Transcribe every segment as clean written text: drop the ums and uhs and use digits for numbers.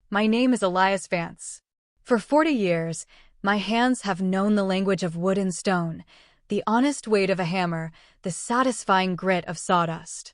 My name is Elias Vance. For 40 years, my hands have known the language of wood and stone, the honest weight of a hammer, the satisfying grit of sawdust.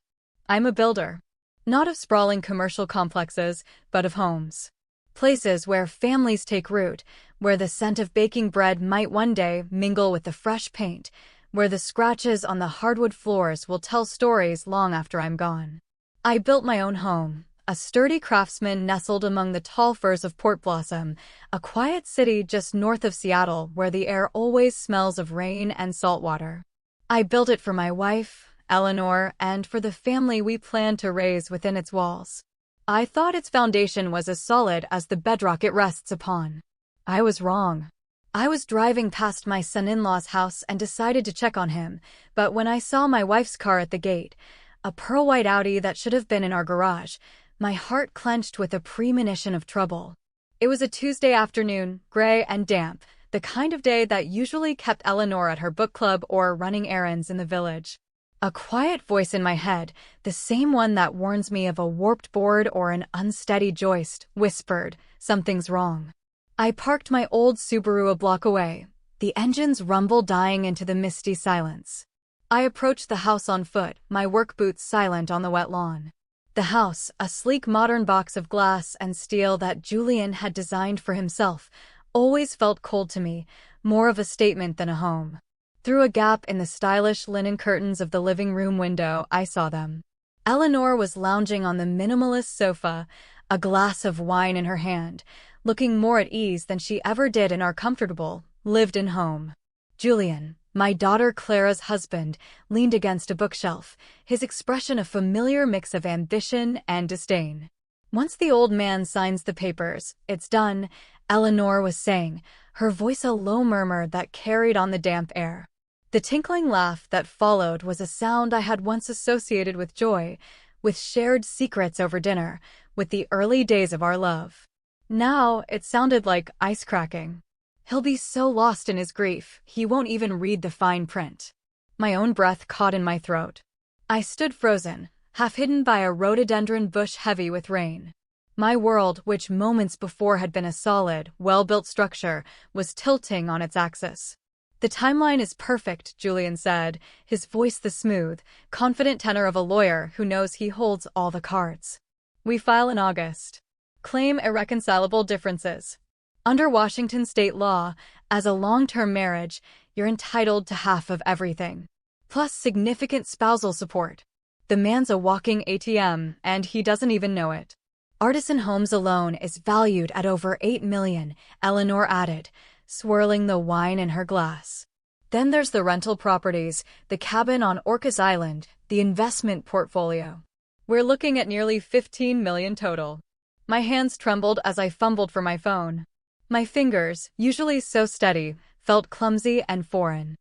I'm a builder. Not of sprawling commercial complexes, but of homes. Places where families take root, where the scent of baking bread might one day mingle with the fresh paint, where the scratches on the hardwood floors will tell stories long after I'm gone. I built my own home, a sturdy craftsman nestled among the tall firs of Port Blossom, a quiet city just north of Seattle where the air always smells of rain and salt water. I built it for my wife, Eleanor, and for the family we planned to raise within its walls. I thought its foundation was as solid as the bedrock it rests upon. I was wrong. I was driving past my son-in-law's house and decided to check on him, but when I saw my wife's car at the gate, a pearl-white Audi that should have been in our garage, my heart clenched with a premonition of trouble. It was a Tuesday afternoon, gray and damp, the kind of day that usually kept Eleanor at her book club or running errands in the village. A quiet voice in my head, the same one that warns me of a warped board or an unsteady joist, whispered, "Something's wrong." I parked my old Subaru a block away, the engine's rumble dying into the misty silence. I approached the house on foot, my work boots silent on the wet lawn. The house, a sleek modern box of glass and steel that Julian had designed for himself, always felt cold to me, more of a statement than a home. Through a gap in the stylish linen curtains of the living room window, I saw them. Eleanor was lounging on the minimalist sofa, a glass of wine in her hand, looking more at ease than she ever did in our comfortable, lived-in home. Julian, my daughter Clara's husband, leaned against a bookshelf, his expression a familiar mix of ambition and disdain. "Once the old man signs the papers, it's done," Eleanor was saying, her voice a low murmur that carried on the damp air. The tinkling laugh that followed was a sound I had once associated with joy, with shared secrets over dinner, with the early days of our love. Now it sounded like ice cracking. He'll be so lost in his grief, he won't even read the fine print. My own breath caught in my throat. I stood frozen, half hidden by a rhododendron bush heavy with rain. My world, which moments before had been a solid, well-built structure, was tilting on its axis. "The timeline is perfect," Julian said, his voice the smooth, confident tenor of a lawyer who knows he holds all the cards. "We file in August. Claim irreconcilable differences. Under Washington state law, as a long-term marriage, you're entitled to half of everything, plus significant spousal support. The man's a walking ATM, and he doesn't even know it. Artisan Homes alone is valued at over $8 million, Eleanor added, swirling the wine in her glass. Then there's the rental properties, the cabin on Orcas Island, the investment portfolio. We're looking at nearly $15 million total." My hands trembled as I fumbled for my phone. My fingers, usually so steady, felt clumsy and foreign.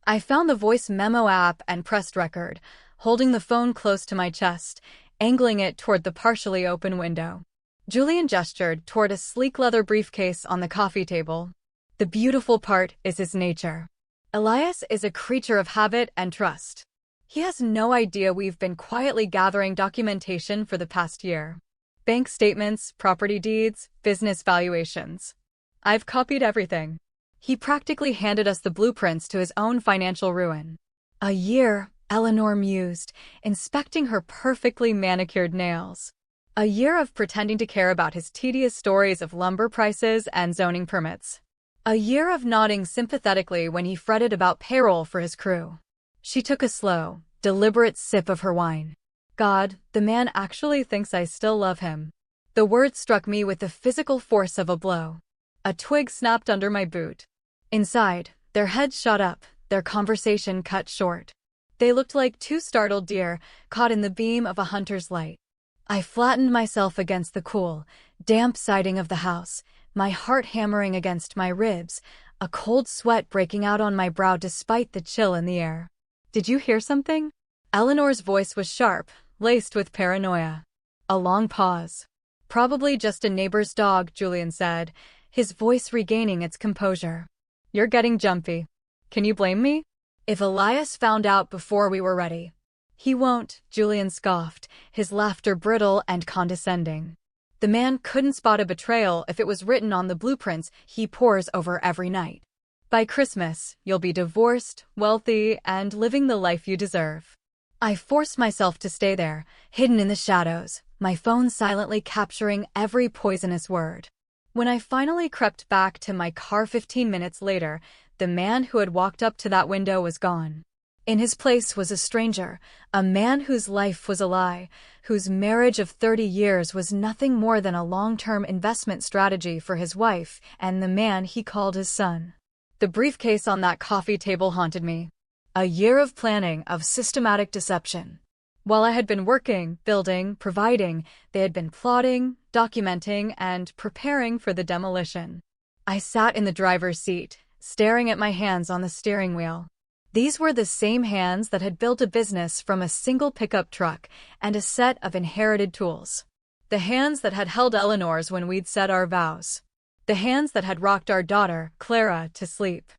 I found the voice memo app and pressed record, holding the phone close to my chest, angling it toward the partially open window. Julian gestured toward a sleek leather briefcase on the coffee table. "The beautiful part is his nature. Elias is a creature of habit and trust. He has no idea we've been quietly gathering documentation for the past year. Bank statements, property deeds, business valuations. I've copied everything. He practically handed us the blueprints to his own financial ruin." "A year," Eleanor mused, inspecting her perfectly manicured nails. "A year of pretending to care about his tedious stories of lumber prices and zoning permits. A year of nodding sympathetically when he fretted about payroll for his crew." She took a slow, deliberate sip of her wine. "God, the man actually thinks I still love him." The word struck me with the physical force of a blow. A twig snapped under my boot. Inside, their heads shot up, their conversation cut short. They looked like two startled deer caught in the beam of a hunter's light. I flattened myself against the cool, damp siding of the house, my heart hammering against my ribs, a cold sweat breaking out on my brow despite the chill in the air. "Did you hear something?" Eleanor's voice was sharp, laced with paranoia. A long pause. "Probably just a neighbor's dog," Julian said, his voice regaining its composure. "You're getting jumpy. Can you blame me? If Elias found out before we were ready." "He won't," Julian scoffed, his laughter brittle and condescending. The man couldn't spot a betrayal if it was written on the blueprints he pores over every night. By Christmas, you'll be divorced, wealthy, and living the life you deserve. I forced myself to stay there, hidden in the shadows, my phone silently capturing every poisonous word. When I finally crept back to my car 15 minutes later, the man who had walked up to that window was gone. In his place was a stranger, a man whose life was a lie, whose marriage of 30 years was nothing more than a long-term investment strategy for his wife and the man he called his son. The briefcase on that coffee table haunted me. A year of planning, of systematic deception. While I had been working, building, providing, they had been plotting, documenting, and preparing for the demolition. I sat in the driver's seat, staring at my hands on the steering wheel. These were the same hands that had built a business from a single pickup truck and a set of inherited tools. The hands that had held Eleanor's when we'd said our vows. The hands that had rocked our daughter, Clara, to sleep.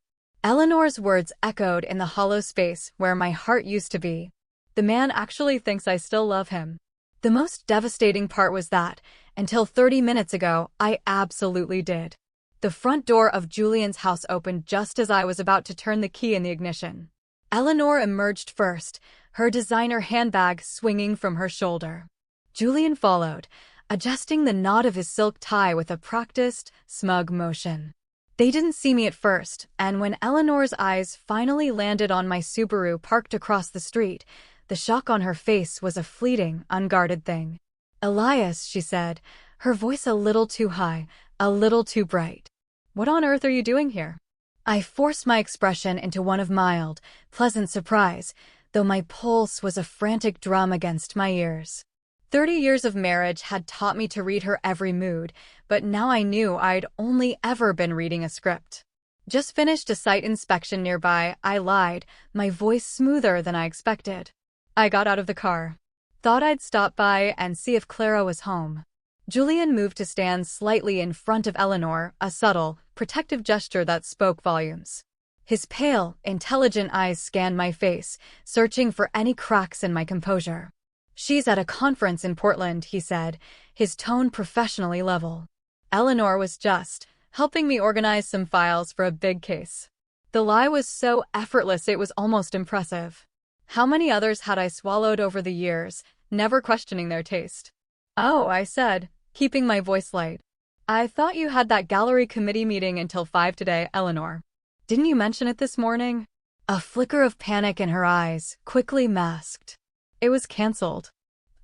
Eleanor's words echoed in the hollow space where my heart used to be. The man actually thinks I still love him. The most devastating part was that, until 30 minutes ago, I absolutely did. The front door of Julian's house opened just as I was about to turn the key in the ignition. Eleanor emerged first, her designer handbag swinging from her shoulder. Julian followed, adjusting the knot of his silk tie with a practiced, smug motion. They didn't see me at first, and when Eleanor's eyes finally landed on my Subaru parked across the street, the shock on her face was a fleeting, unguarded thing. "Elias," she said, her voice a little too high, a little too bright. "What on earth are you doing here?" I forced my expression into one of mild, pleasant surprise, though my pulse was a frantic drum against my ears. 30 years of marriage had taught me to read her every mood, but now I knew I'd only ever been reading a script. "Just finished a site inspection nearby," I lied, my voice smoother than I expected. I got out of the car. "Thought I'd stop by and see if Clara was home." Julian moved to stand slightly in front of Eleanor, a subtle, protective gesture that spoke volumes. His pale, intelligent eyes scanned my face, searching for any cracks in my composure. "She's at a conference in Portland," he said, his tone professionally level. Eleanor was just helping me organize some files for a big case. The lie was so effortless it was almost impressive. How many others had I swallowed over the years, never questioning their taste? "Oh," I said, keeping my voice light. "I thought you had that gallery committee meeting until 5 today, Eleanor. Didn't you mention it this morning?" A flicker of panic in her eyes, quickly masked. "It was canceled.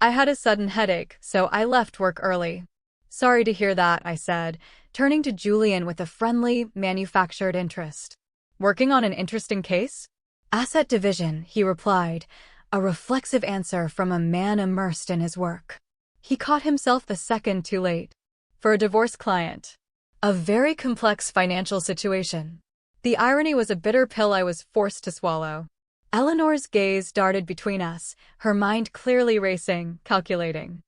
I had a sudden headache, so I left work early." "Sorry to hear that," I said, turning to Julian with a friendly, manufactured interest. "Working on an interesting case?" "Asset division," he replied, a reflexive answer from a man immersed in his work. He caught himself a second too late. "For a divorce client. A very complex financial situation." The irony was a bitter pill I was forced to swallow. Eleanor's gaze darted between us, her mind clearly racing, calculating.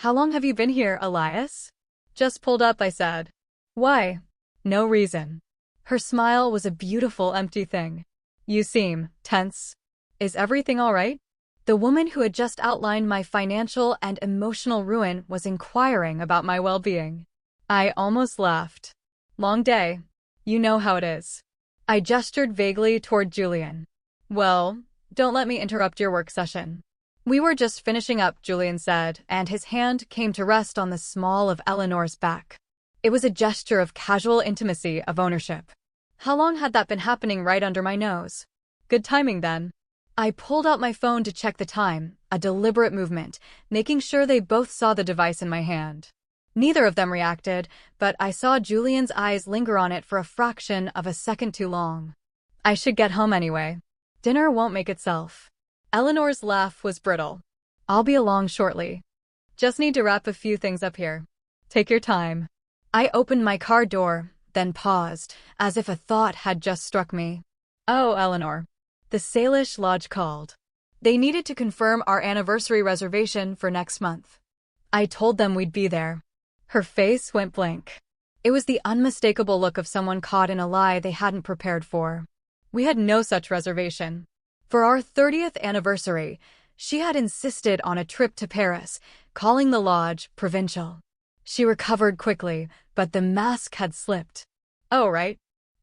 "How long have you been here, Elias?" "Just pulled up," I said. "Why?" "No reason." Her smile was a beautiful empty thing. "You seem tense. Is everything all right?" The woman who had just outlined my financial and emotional ruin was inquiring about my well-being. I almost laughed. "Long day. You know how it is." I gestured vaguely toward Julian. "Well, don't let me interrupt your work session." "We were just finishing up," Julian said, and his hand came to rest on the small of Eleanor's back. It was a gesture of casual intimacy, of ownership. How long had that been happening right under my nose? Good timing, then. I pulled out my phone to check the time, a deliberate movement, making sure they both saw the device in my hand. Neither of them reacted, but I saw Julian's eyes linger on it for a fraction of a second too long. "I should get home anyway. Dinner won't make itself." Eleanor's laugh was brittle. "I'll be along shortly. Just need to wrap a few things up here. Take your time." I opened my car door, then paused, as if a thought had just struck me. "Oh, Eleanor." The Salish Lodge called. They needed to confirm our anniversary reservation for next month. I told them we'd be there. Her face went blank. It was the unmistakable look of someone caught in a lie they hadn't prepared for. We had no such reservation. For our 30th anniversary, she had insisted on a trip to Paris, calling the lodge provincial. She recovered quickly, but the mask had slipped. Oh, right.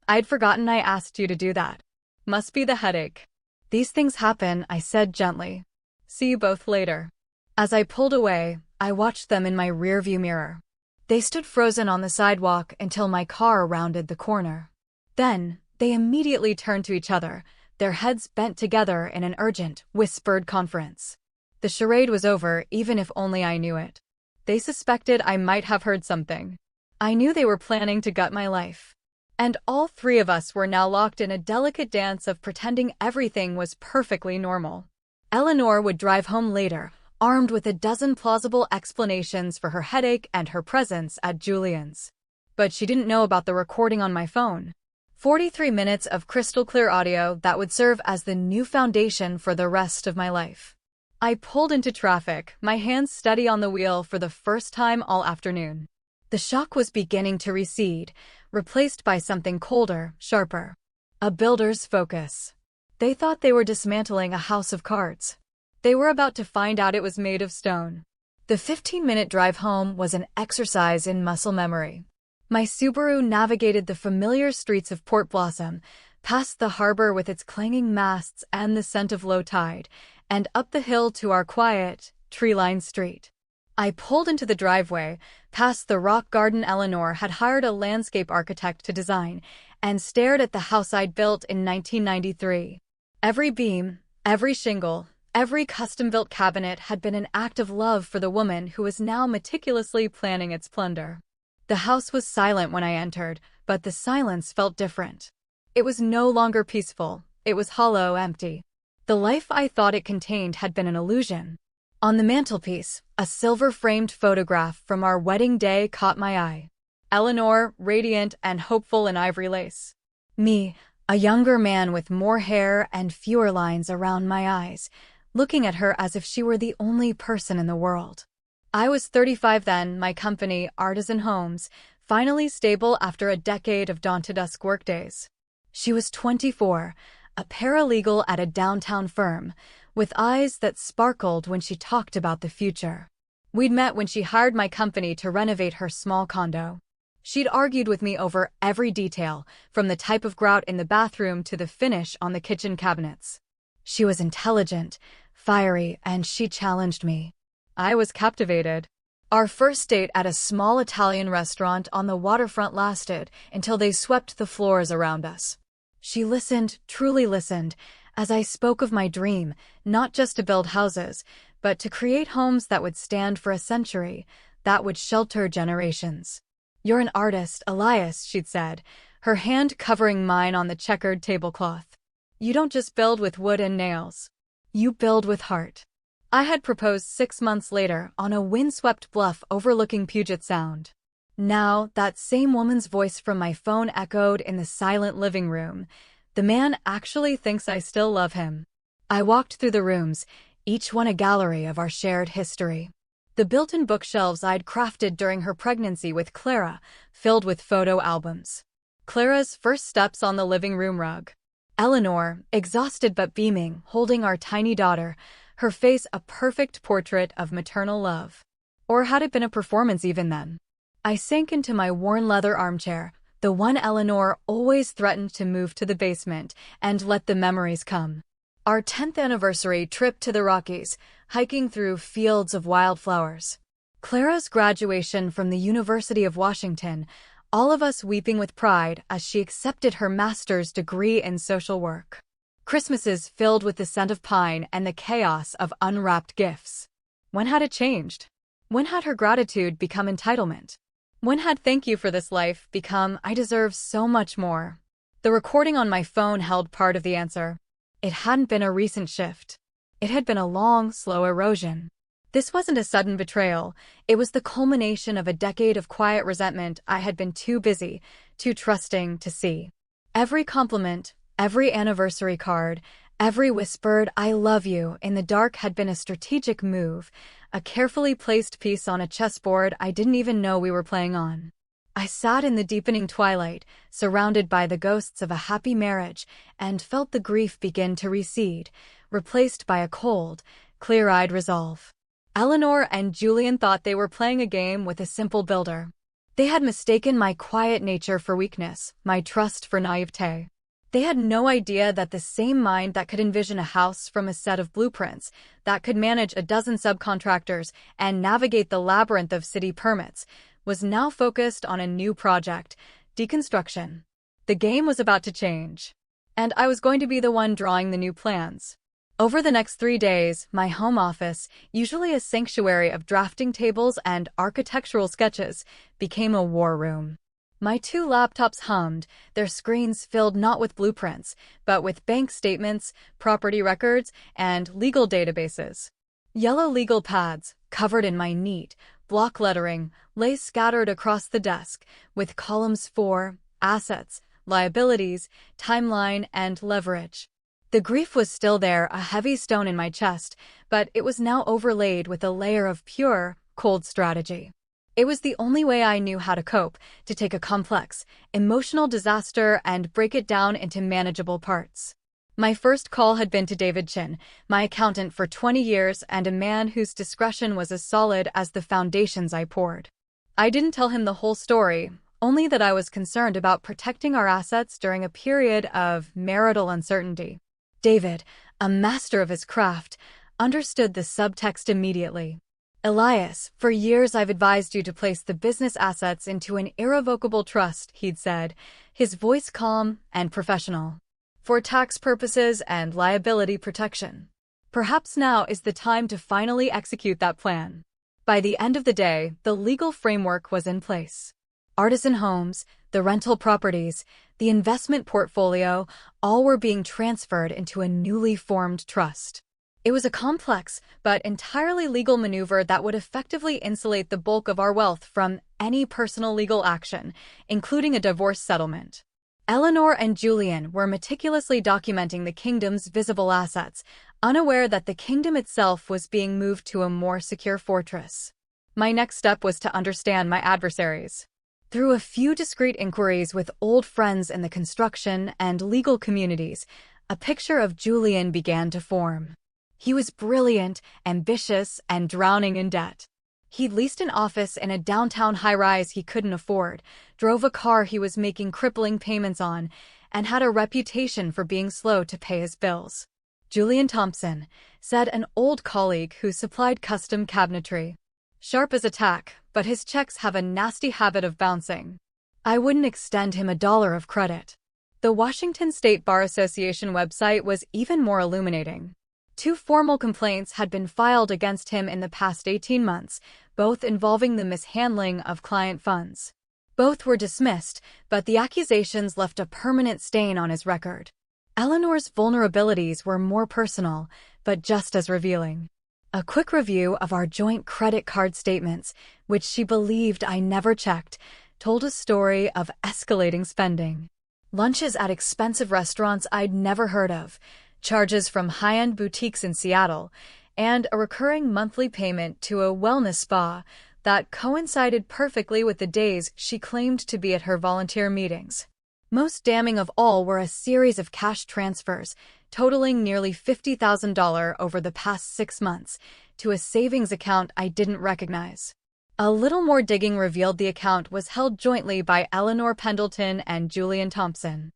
I'd forgotten I asked you to do that. Must be the headache. These things happen, I said gently. See you both later. As I pulled away, I watched them in my rearview mirror. They stood frozen on the sidewalk until my car rounded the corner. Then, they immediately turned to each other, their heads bent together in an urgent, whispered conference. The charade was over, even if only I knew it. They suspected I might have heard something. I knew they were planning to gut my life. And all three of us were now locked in a delicate dance of pretending everything was perfectly normal. Eleanor would drive home later, armed with a dozen plausible explanations for her headache and her presence at Julian's. But she didn't know about the recording on my phone. 43 minutes of crystal-clear audio that would serve as the new foundation for the rest of my life. I pulled into traffic, my hands steady on the wheel for the first time all afternoon. The shock was beginning to recede, replaced by something colder, sharper. A builder's focus. They thought they were dismantling a house of cards. They were about to find out it was made of stone. The 15-minute drive home was an exercise in muscle memory. My Subaru navigated the familiar streets of Port Blossom, past the harbor with its clanging masts and the scent of low tide, and up the hill to our quiet, tree-lined street. I pulled into the driveway, past the rock garden Eleanor had hired a landscape architect to design, and stared at the house I'd built in 1993. Every beam, every shingle, every custom-built cabinet had been an act of love for the woman who was now meticulously planning its plunder. The house was silent when I entered, but the silence felt different. It was no longer peaceful, it was hollow, empty. The life I thought it contained had been an illusion. On the mantelpiece, a silver-framed photograph from our wedding day caught my eye. Eleanor, radiant and hopeful in ivory lace. Me, a younger man with more hair and fewer lines around my eyes, looking at her as if she were the only person in the world. I was 35 then, my company, Artisan Homes, finally stable after a decade of dawn-to-dusk workdays. She was 24, a paralegal at a downtown firm, with eyes that sparkled when she talked about the future. We'd met when she hired my company to renovate her small condo. She'd argued with me over every detail, from the type of grout in the bathroom to the finish on the kitchen cabinets. She was intelligent, fiery, and she challenged me. I was captivated. Our first date at a small Italian restaurant on the waterfront lasted until they swept the floors around us. She listened, truly listened, as I spoke of my dream, not just to build houses, but to create homes that would stand for a century, that would shelter generations. You're an artist, Elias, she'd said, her hand covering mine on the checkered tablecloth. You don't just build with wood and nails. You build with heart. I had proposed 6 months later on a windswept bluff overlooking Puget Sound. Now, that same woman's voice from my phone echoed in the silent living room. The man actually thinks I still love him. I walked through the rooms, each one a gallery of our shared history. The built-in bookshelves I'd crafted during her pregnancy with Clara, filled with photo albums. Clara's first steps on the living room rug. Eleanor, exhausted but beaming, holding our tiny daughter, her face a perfect portrait of maternal love. Or had it been a performance even then? I sank into my worn leather armchair, the one Eleanor always threatened to move to the basement, and let the memories come. Our 10th anniversary trip to the Rockies, hiking through fields of wildflowers. Clara's graduation from the University of Washington, all of us weeping with pride as she accepted her master's degree in social work. Christmases filled with the scent of pine and the chaos of unwrapped gifts. When had it changed? When had her gratitude become entitlement? When had thank you for this life become I deserve so much more? The recording on my phone held part of the answer. It hadn't been a recent shift. It had been a long, slow erosion. This wasn't a sudden betrayal. It was the culmination of a decade of quiet resentment I had been too busy, too trusting to see. Every compliment, every anniversary card, every whispered "I love you" in the dark had been a strategic move, a carefully placed piece on a chessboard I didn't even know we were playing on. I sat in the deepening twilight, surrounded by the ghosts of a happy marriage, and felt the grief begin to recede, replaced by a cold, clear-eyed resolve. Eleanor and Julian thought they were playing a game with a simple builder. They had mistaken my quiet nature for weakness, my trust for naivete. They had no idea that the same mind that could envision a house from a set of blueprints, that could manage a dozen subcontractors and navigate the labyrinth of city permits, was now focused on a new project, deconstruction. The game was about to change, and I was going to be the one drawing the new plans. Over the next 3 days, my home office, usually a sanctuary of drafting tables and architectural sketches, became a war room. My 2 laptops hummed, their screens filled not with blueprints, but with bank statements, property records, and legal databases. Yellow legal pads, covered in my neat, block lettering, lay scattered across the desk, with columns for assets, liabilities, timeline, and leverage. The grief was still there, a heavy stone in my chest, but it was now overlaid with a layer of pure, cold strategy. It was the only way I knew how to cope, to take a complex, emotional disaster and break it down into manageable parts. My first call had been to David Chin, my accountant for 20 years and a man whose discretion was as solid as the foundations I poured. I didn't tell him the whole story, only that I was concerned about protecting our assets during a period of marital uncertainty. David, a master of his craft, understood the subtext immediately. "Elias, for years I've advised you to place the business assets into an irrevocable trust," he'd said, his voice calm and professional, "for tax purposes and liability protection. Perhaps now is the time to finally execute that plan." By the end of the day, the legal framework was in place. Artisan homes, the rental properties, the investment portfolio, all were being transferred into a newly formed trust. It was a complex, but entirely legal maneuver that would effectively insulate the bulk of our wealth from any personal legal action, including a divorce settlement. Eleanor and Julian were meticulously documenting the kingdom's visible assets, unaware that the kingdom itself was being moved to a more secure fortress. My next step was to understand my adversaries. Through a few discreet inquiries with old friends in the construction and legal communities, a picture of Julian began to form. He was brilliant, ambitious, and drowning in debt. He'd leased an office in a downtown high-rise he couldn't afford, drove a car he was making crippling payments on, and had a reputation for being slow to pay his bills. Julian Thompson, said an old colleague who supplied custom cabinetry. Sharp as a tack, but his checks have a nasty habit of bouncing. I wouldn't extend him $1 of credit. The Washington State Bar Association website was even more illuminating. 2 formal complaints had been filed against him in the past 18 months, both involving the mishandling of client funds. Both were dismissed, but the accusations left a permanent stain on his record. Eleanor's vulnerabilities were more personal, but just as revealing. A quick review of our joint credit card statements, which she believed I never checked, told a story of escalating spending. Lunches at expensive restaurants I'd never heard of, charges from high-end boutiques in Seattle, and a recurring monthly payment to a wellness spa that coincided perfectly with the days she claimed to be at her volunteer meetings. Most damning of all were a series of cash transfers, totaling nearly $50,000 over the past 6 months, to a savings account I didn't recognize. A little more digging revealed the account was held jointly by Eleanor Pendleton and Julian Thompson.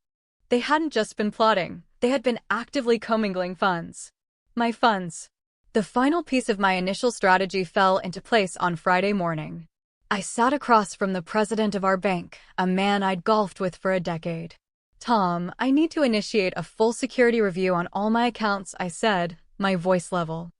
They hadn't just been plotting, they had been actively commingling funds. My funds. The final piece of my initial strategy fell into place on Friday morning. I sat across from the president of our bank, a man I'd golfed with for a decade. "Tom, I need to initiate a full security review on all my accounts," I said, my voice level.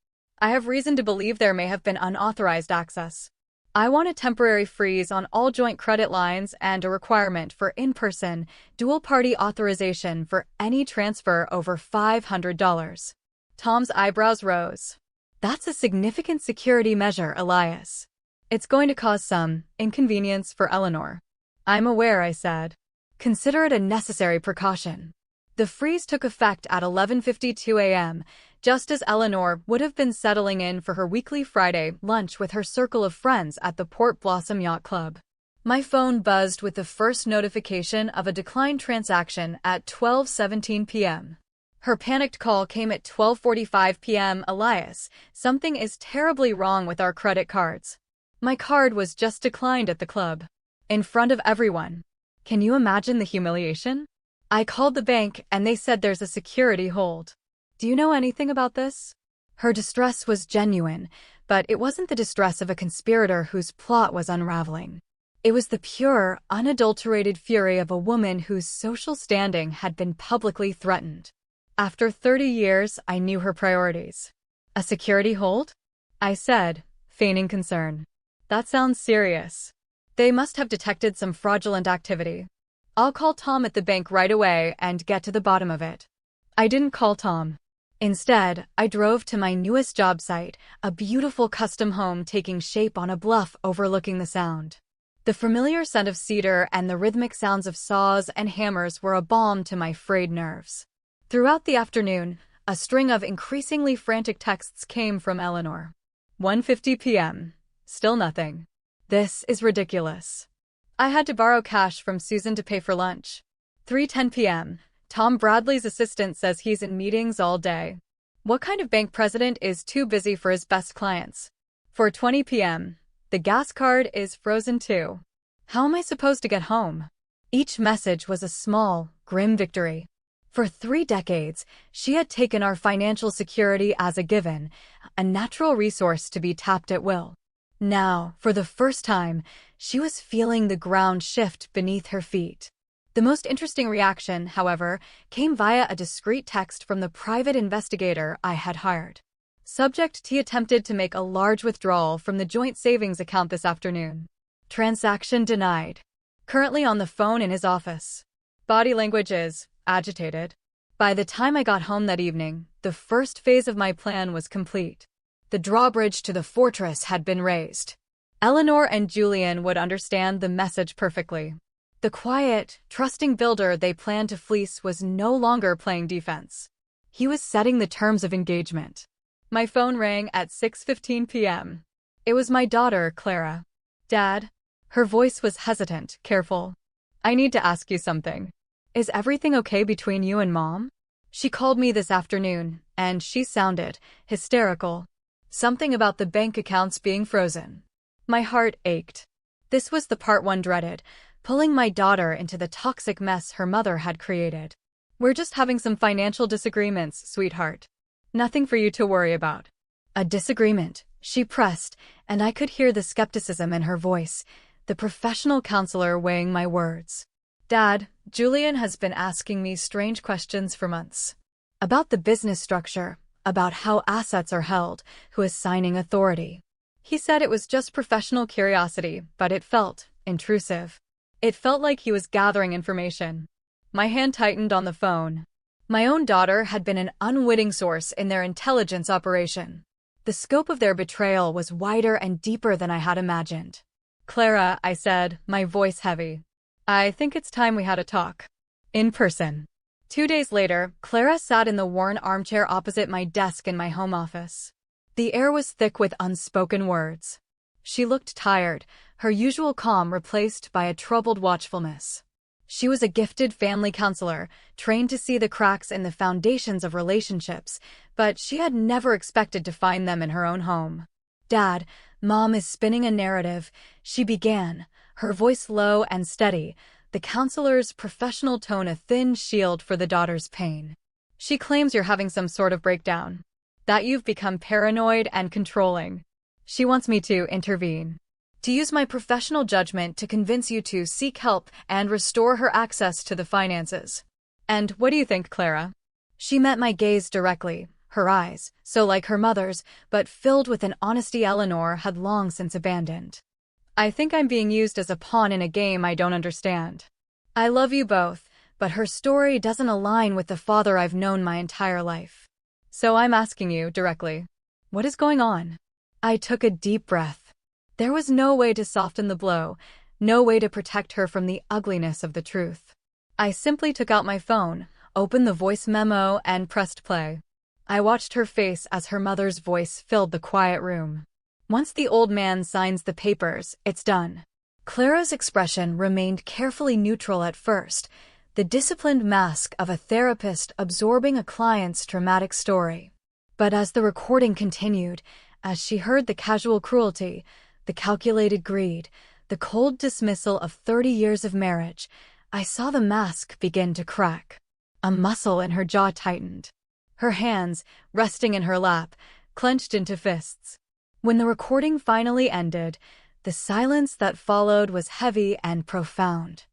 "I have reason to believe there may have been unauthorized access. I want a temporary freeze on all joint credit lines and a requirement for in-person, dual-party authorization for any transfer over $500. Tom's eyebrows rose. "That's a significant security measure, Elias. It's going to cause some inconvenience for Eleanor." "I'm aware," I said. "Consider it a necessary precaution." The freeze took effect at 11:52 a.m., just as Eleanor would have been settling in for her weekly Friday lunch with her circle of friends at the Port Blossom Yacht Club. My phone buzzed with the first notification of a declined transaction at 12:17 p.m. Her panicked call came at 12:45 p.m. Elias, something is terribly wrong with our credit cards. My card was just declined at the club. In front of everyone. Can you imagine the humiliation? I called the bank and they said there's a security hold. Do you know anything about this? Her distress was genuine, but it wasn't the distress of a conspirator whose plot was unraveling. It was the pure, unadulterated fury of a woman whose social standing had been publicly threatened. After 30 years, I knew her priorities. A security hold? I said, feigning concern. That sounds serious. They must have detected some fraudulent activity. I'll call Tom at the bank right away and get to the bottom of it. I didn't call Tom. Instead, I drove to my newest job site, a beautiful custom home taking shape on a bluff overlooking the Sound. The familiar scent of cedar and the rhythmic sounds of saws and hammers were a balm to my frayed nerves. Throughout the afternoon, a string of increasingly frantic texts came from Eleanor. 1:50 p.m. Still nothing. This is ridiculous. I had to borrow cash from Susan to pay for lunch. 3:10 p.m. Tom Bradley's assistant says he's in meetings all day. What kind of bank president is too busy for his best clients? 4:20 p.m. The gas card is frozen too. How am I supposed to get home? Each message was a small, grim victory. For 3 decades, she had taken our financial security as a given, a natural resource to be tapped at will. Now, for the first time, she was feeling the ground shift beneath her feet. The most interesting reaction, however, came via a discreet text from the private investigator I had hired. Subject: T attempted to make a large withdrawal from the joint savings account this afternoon. Transaction denied. Currently on the phone in his office. Body language is agitated. By the time I got home that evening, the first phase of my plan was complete. The drawbridge to the fortress had been raised. Eleanor and Julian would understand the message perfectly. The quiet, trusting builder they planned to fleece was no longer playing defense. He was setting the terms of engagement. My phone rang at 6:15 p.m. It was my daughter, Clara. Dad? Her voice was hesitant, careful. I need to ask you something. Is everything okay between you and Mom? She called me this afternoon, and she sounded hysterical. Something about the bank accounts being frozen. My heart ached. This was the part one dreaded, pulling my daughter into the toxic mess her mother had created. We're just having some financial disagreements, sweetheart. Nothing for you to worry about. A disagreement, she pressed, and I could hear the skepticism in her voice, the professional counselor weighing my words. Dad, Julian has been asking me strange questions for months. About the business structure, about how assets are held, who is signing authority. He said it was just professional curiosity, but it felt intrusive. It felt like he was gathering information. My hand tightened on the phone. My own daughter had been an unwitting source in their intelligence operation. The scope of their betrayal was wider and deeper than I had imagined. Clara, I said, my voice heavy. I think it's time we had a talk. In person. 2 days later, Clara sat in the worn armchair opposite my desk in my home office. The air was thick with unspoken words. She looked tired, her usual calm replaced by a troubled watchfulness. She was a gifted family counselor, trained to see the cracks in the foundations of relationships, but she had never expected to find them in her own home. Dad, Mom is spinning a narrative, she began, her voice low and steady, the counselor's professional tone a thin shield for the daughter's pain. She claims you're having some sort of breakdown. That you've become paranoid and controlling. She wants me to intervene. To use my professional judgment to convince you to seek help and restore her access to the finances. And what do you think, Clara? She met my gaze directly, her eyes, so like her mother's, but filled with an honesty Eleanor had long since abandoned. I think I'm being used as a pawn in a game I don't understand. I love you both, but her story doesn't align with the father I've known my entire life. So I'm asking you directly, what is going on? I took a deep breath. There was no way to soften the blow, no way to protect her from the ugliness of the truth. I simply took out my phone, opened the voice memo, and pressed play. I watched her face as her mother's voice filled the quiet room. Once the old man signs the papers, it's done. Clara's expression remained carefully neutral at first, the disciplined mask of a therapist absorbing a client's traumatic story. But as the recording continued, as she heard the casual cruelty, the calculated greed, the cold dismissal of 30 years of marriage, I saw the mask begin to crack. A muscle in her jaw tightened. Her hands, resting in her lap, clenched into fists. When the recording finally ended, the silence that followed was heavy and profound.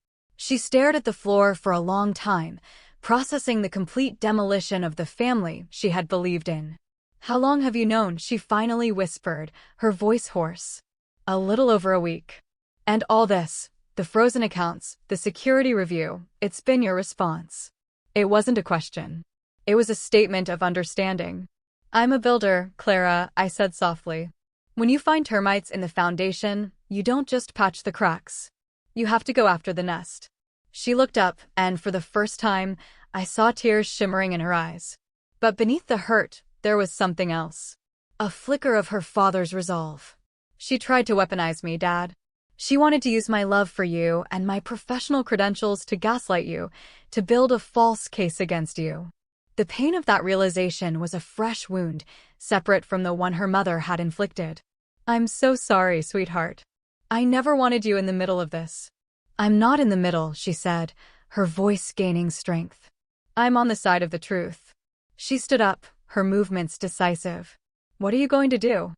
She stared at the floor for a long time, processing the complete demolition of the family she had believed in. "How long have you known?" she finally whispered, her voice hoarse. "A little over a week. And all this, the frozen accounts, the security review, it's been your response." It wasn't a question. It was a statement of understanding. "I'm a builder, Clara," I said softly. "When you find termites in the foundation, you don't just patch the cracks. You have to go after the nest." She looked up, and for the first time, I saw tears shimmering in her eyes. But beneath the hurt, there was something else. A flicker of her father's resolve. "She tried to weaponize me, Dad. She wanted to use my love for you and my professional credentials to gaslight you, to build a false case against you." The pain of that realization was a fresh wound, separate from the one her mother had inflicted. "I'm so sorry, sweetheart. I never wanted you in the middle of this." "I'm not in the middle," she said, her voice gaining strength. "I'm on the side of the truth." She stood up, her movements decisive. "What are you going to do?"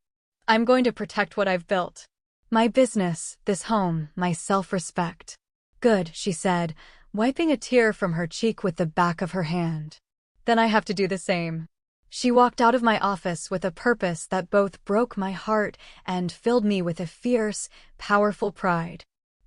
"I'm going to protect what I've built. My business, this home, my self-respect." "Good," she said, wiping a tear from her cheek with the back of her hand. "Then I have to do the same." She walked out of my office with a purpose that both broke my heart and filled me with a fierce, powerful pride.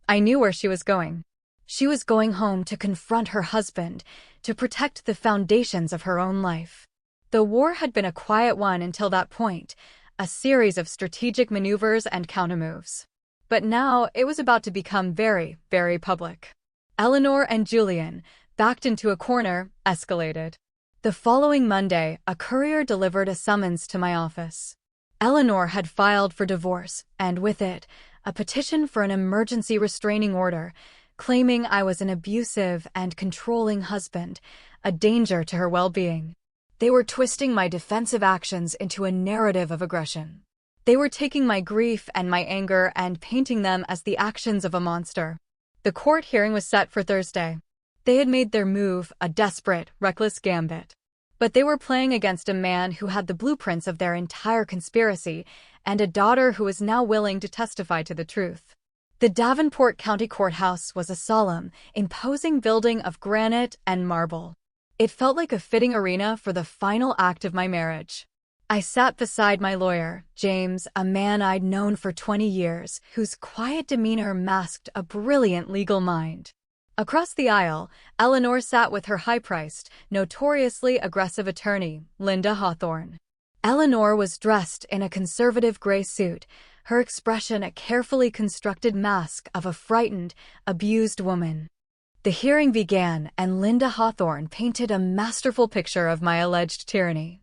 I knew where she was going. She was going home to confront her husband, to protect the foundations of her own life. The war had been a quiet one until that point, a series of strategic maneuvers and countermoves. But now it was about to become very, very public. Eleanor and Julian, backed into a corner, escalated. The following Monday, a courier delivered a summons to my office. Eleanor had filed for divorce, and with it, a petition for an emergency restraining order, claiming I was an abusive and controlling husband, a danger to her well-being. They were twisting my defensive actions into a narrative of aggression. They were taking my grief and my anger and painting them as the actions of a monster. The court hearing was set for Thursday. They had made their move a desperate, reckless gambit. But they were playing against a man who had the blueprints of their entire conspiracy and a daughter who was now willing to testify to the truth. The Davenport County Courthouse was a solemn, imposing building of granite and marble. It felt like a fitting arena for the final act of my marriage. I sat beside my lawyer, James, a man I'd known for 20 years, whose quiet demeanor masked a brilliant legal mind. Across the aisle, Eleanor sat with her high-priced, notoriously aggressive attorney, Linda Hawthorne. Eleanor was dressed in a conservative gray suit, her expression a carefully constructed mask of a frightened, abused woman. The hearing began, and Linda Hawthorne painted a masterful picture of my alleged tyranny.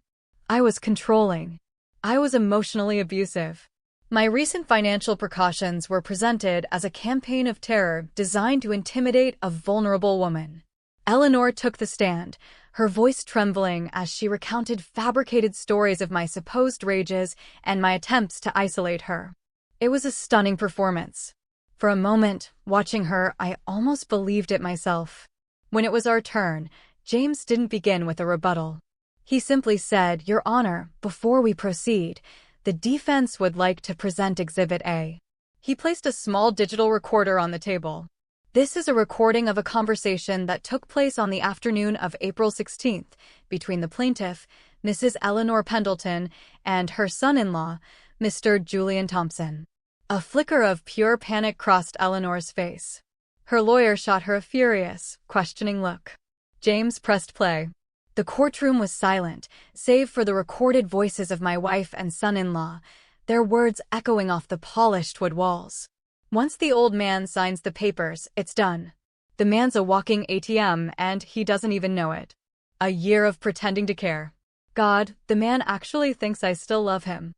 I was controlling. I was emotionally abusive. My recent financial precautions were presented as a campaign of terror designed to intimidate a vulnerable woman. Eleanor took the stand, her voice trembling as she recounted fabricated stories of my supposed rages and my attempts to isolate her. It was a stunning performance. For a moment, watching her, I almost believed it myself. When it was our turn, James didn't begin with a rebuttal. He simply said, "Your Honor, before we proceed, the defense would like to present Exhibit A." He placed a small digital recorder on the table. "This is a recording of a conversation that took place on the afternoon of April 16th between the plaintiff, Mrs. Eleanor Pendleton, and her son-in-law, Mr. Julian Thompson." A flicker of pure panic crossed Eleanor's face. Her lawyer shot her a furious, questioning look. James pressed play. The courtroom was silent, save for the recorded voices of my wife and son-in-law, their words echoing off the polished wood walls. "Once the old man signs the papers, it's done. The man's a walking ATM, and he doesn't even know it. A year of pretending to care. God, the man actually thinks I still love him."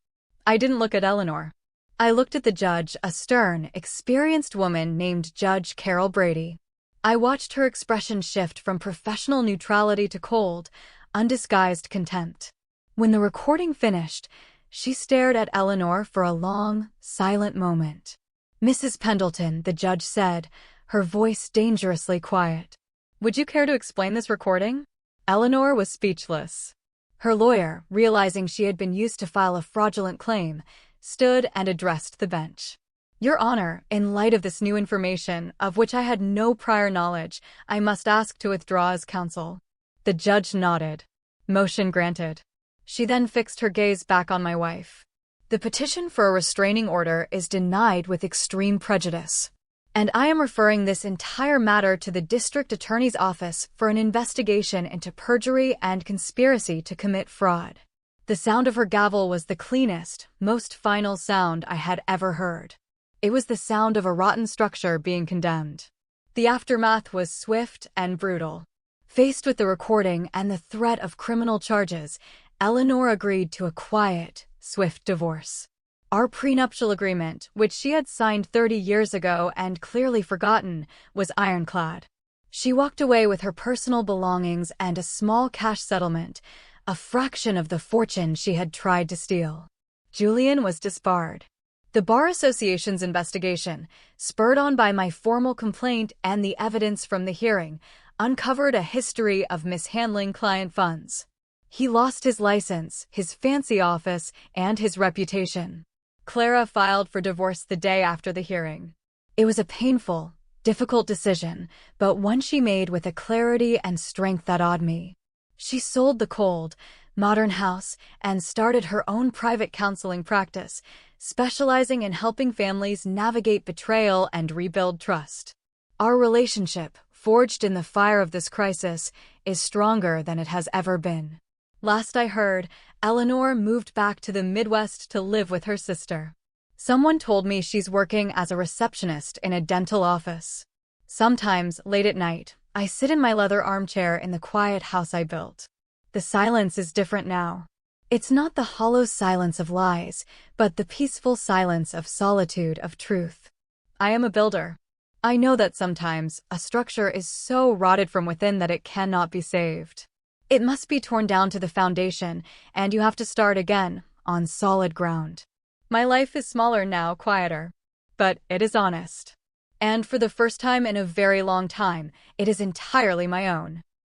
I didn't look at Eleanor. I looked at the judge, a stern, experienced woman named Judge Carol Brady. I watched her expression shift from professional neutrality to cold, undisguised contempt. When the recording finished, she stared at Eleanor for a long, silent moment. "Mrs. Pendleton," the judge said, her voice dangerously quiet. "Would you care to explain this recording?" Eleanor was speechless. Her lawyer, realizing she had been used to file a fraudulent claim, stood and addressed the bench. "Your Honor, in light of this new information, of which I had no prior knowledge, I must ask to withdraw as counsel." The judge nodded. Motion granted. She then fixed her gaze back on my wife. "The petition for a restraining order is denied with extreme prejudice, and I am referring this entire matter to the district attorney's office for an investigation into perjury and conspiracy to commit fraud." The sound of her gavel was the cleanest, most final sound I had ever heard. It was the sound of a rotten structure being condemned. The aftermath was swift and brutal. Faced with the recording and the threat of criminal charges, Eleanor agreed to a quiet, swift divorce. Our prenuptial agreement, which she had signed 30 years ago and clearly forgotten, was ironclad. She walked away with her personal belongings and a small cash settlement, a fraction of the fortune she had tried to steal. Julian was disbarred. The Bar Association's investigation, spurred on by my formal complaint and the evidence from the hearing, uncovered a history of mishandling client funds. He lost his license, his fancy office, and his reputation. Clara filed for divorce the day after the hearing. It was a painful, difficult decision, but one she made with a clarity and strength that awed me. She sold the cold, modern house and started her own private counseling practice, specializing in helping families navigate betrayal and rebuild trust. Our relationship, forged in the fire of this crisis, is stronger than it has ever been. Last I heard, Eleanor moved back to the Midwest to live with her sister. Someone told me she's working as a receptionist in a dental office. Sometimes, late at night, I sit in my leather armchair in the quiet house I built. The silence is different now. It's not the hollow silence of lies, but the peaceful silence of solitude of truth. I am a builder. I know that sometimes a structure is so rotted from within that it cannot be saved. It must be torn down to the foundation, and you have to start again, on solid ground. My life is smaller now, quieter. But it is honest. And for the first time in a very long time, it is entirely my own.